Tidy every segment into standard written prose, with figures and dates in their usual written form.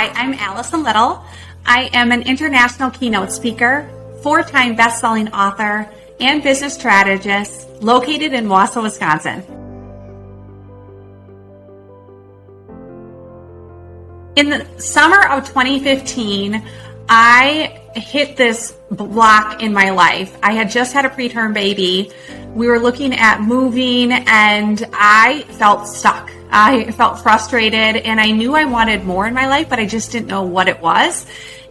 Hi, I'm Allison Liddle. I am an international keynote speaker, 4-time best-selling author, and business strategist located in Wausau, Wisconsin. In the summer of 2015, I hit this block in my life. I had just had a preterm baby. We were looking at moving and I felt stuck. I felt frustrated and I knew I wanted more in my life, but I just didn't know what it was.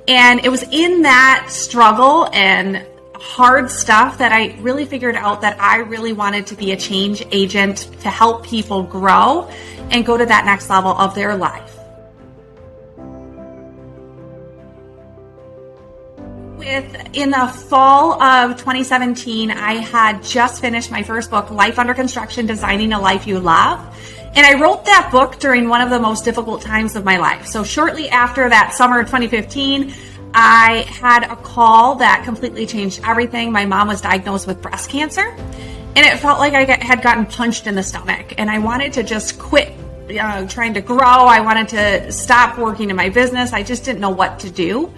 And it was in that struggle and hard stuff that I really figured out that I really wanted to be a change agent to help people grow and go to that next level of their life. In the fall of 2017, I had just finished my first book, Life Under Construction, Designing a Life You Love. And I wrote that book during one of the most difficult times of my life. So shortly after that summer of 2015, I had a call that completely changed everything. My mom was diagnosed with breast cancer, and it felt like I had gotten punched in the stomach. And I wanted to just quit trying to grow. I wanted to stop working in my business. I just didn't know what to do.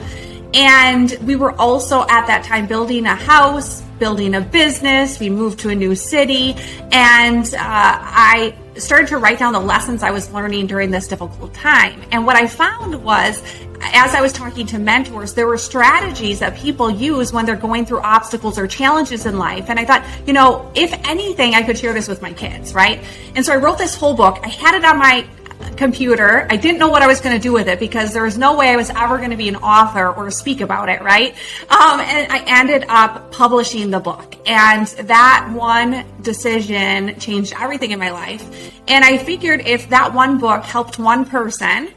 And we were also at that time building a house, building a business. We moved to a new city, and I started to write down the lessons I was learning during this difficult time. And what I found was, as I was talking to mentors, there were strategies that people use when they're going through obstacles or challenges in life. And I thought, if anything, I could share this with my kids, right? And so I wrote this whole book. I had it on my computer. I didn't know what I was going to do with it because there was no way I was ever going to be an author or speak about it, right? And I ended up publishing the book. And that one decision changed everything in my life. And I figured if that one book helped one person,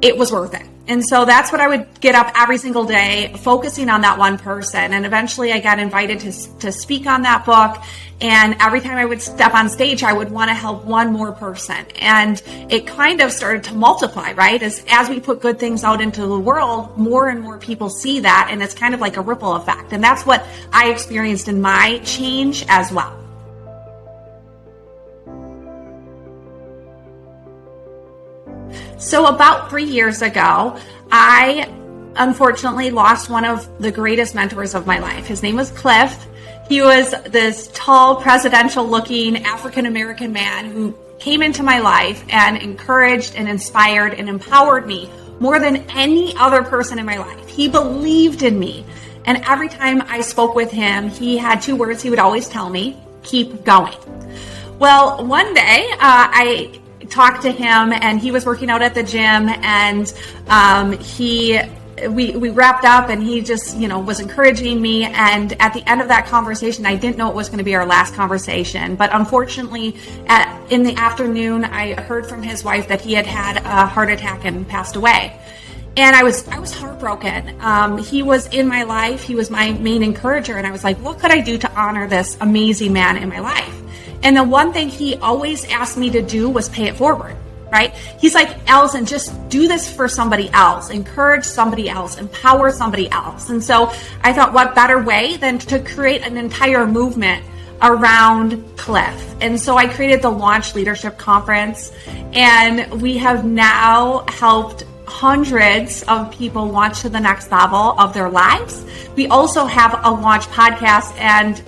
it was worth it. And so that's what I would get up every single day, focusing on that one person. And eventually I got invited to speak on that book. And every time I would step on stage, I would want to help one more person. And it kind of started to multiply, right? As we put good things out into the world, more and more people see that. And it's kind of like a ripple effect. And that's what I experienced in my change as well. So about 3 years ago, I unfortunately lost one of the greatest mentors of my life. His name was Cliff. He was this tall, presidential-looking African-American man who came into my life and encouraged and inspired and empowered me more than any other person in my life. He believed in me. And every time I spoke with him, he had 2 words he would always tell me: keep going. Well, one day I talked to him and he was working out at the gym, and we wrapped up and he just, was encouraging me. And at the end of that conversation, I didn't know it was going to be our last conversation. But unfortunately, in the afternoon, I heard from his wife that he had had a heart attack and passed away. And I was heartbroken. He was in my life. He was my main encourager. And I was like, what could I do to honor this amazing man in my life? And the one thing he always asked me to do was pay it forward, right? He's like, Allison, just do this for somebody else, encourage somebody else, empower somebody else. And so I thought, what better way than to create an entire movement around Cliff? And so I created the Launch Leadership Conference, and we have now helped hundreds of people launch to the next level of their lives. We also have a launch podcast, and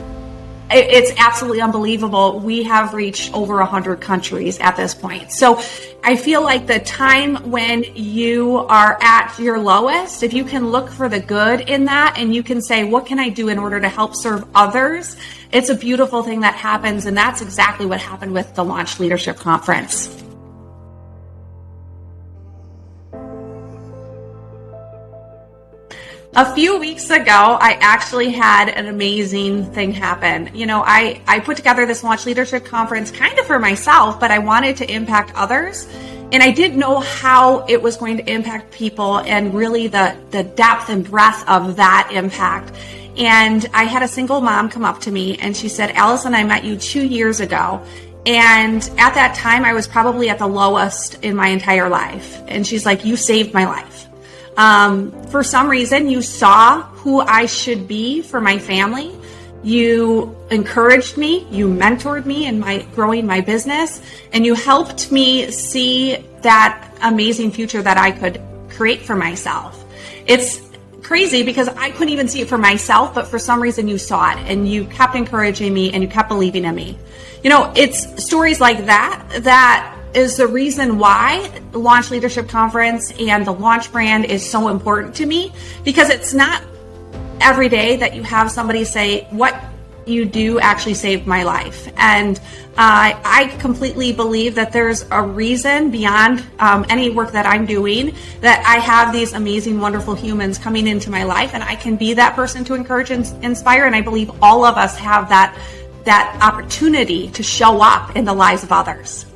it's absolutely unbelievable. We have reached over 100 countries at this point. So I feel like the time when you are at your lowest, if you can look for the good in that and you can say, what can I do in order to help serve others? It's a beautiful thing that happens. And that's exactly what happened with the Launch Leadership Conference. A few weeks ago, I actually had an amazing thing happen. I put together this Launch Leadership Conference kind of for myself, but I wanted to impact others. And I didn't know how it was going to impact people and really the depth and breadth of that impact. And I had a single mom come up to me and she said, Allison, I met you 2 years ago. And at that time, I was probably at the lowest in my entire life. And she's like, you saved my life. For some reason, you saw who I should be for my family. You encouraged me, you mentored me in growing my business, and you helped me see that amazing future that I could create for myself. It's crazy because I couldn't even see it for myself, but for some reason you saw it and you kept encouraging me and you kept believing in me. It's stories like that is the reason why the Launch Leadership Conference and the Launch brand is so important to me, because it's not every day that you have somebody say, what you do actually saved my life. And I completely believe that there's a reason beyond any work that I'm doing that I have these amazing, wonderful humans coming into my life, and I can be that person to encourage and inspire. And I believe all of us have that opportunity to show up in the lives of others.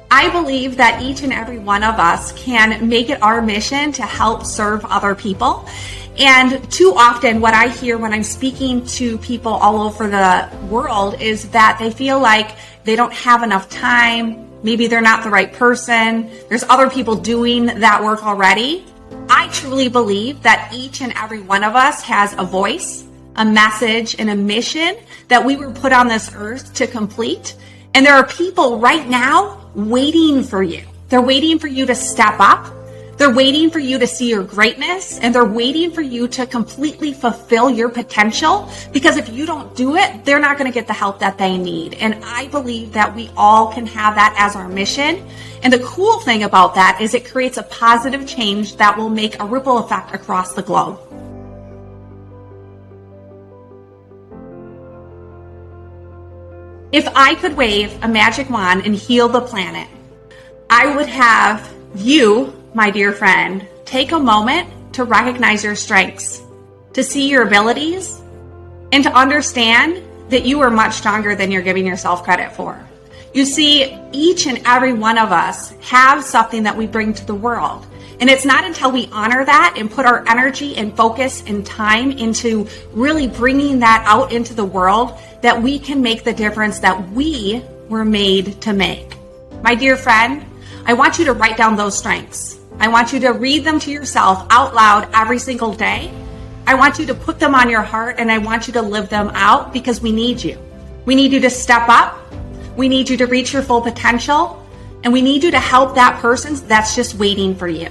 I believe that each and every one of us can make it our mission to help serve other people. And too often what I hear when I'm speaking to people all over the world is that they feel like they don't have enough time. Maybe they're not the right person. There's other people doing that work already. I truly believe that each and every one of us has a voice, a message, and a mission that we were put on this earth to complete. And there are people right now waiting for you. They're waiting for you to step up. They're waiting for you to see your greatness, and they're waiting for you to completely fulfill your potential, because if you don't do it, they're not going to get the help that they need. And I believe that we all can have that as our mission. And the cool thing about that is it creates a positive change that will make a ripple effect across the globe. If I could wave a magic wand and heal the planet, I would have you, my dear friend, take a moment to recognize your strengths, to see your abilities, and to understand that you are much stronger than you're giving yourself credit for. You see, each and every one of us have something that we bring to the world. And it's not until we honor that and put our energy and focus and time into really bringing that out into the world that we can make the difference that we were made to make. My dear friend, I want you to write down those strengths. I want you to read them to yourself out loud every single day. I want you to put them on your heart, and I want you to live them out, because we need you. We need you to step up. We need you to reach your full potential, and we need you to help that person that's just waiting for you.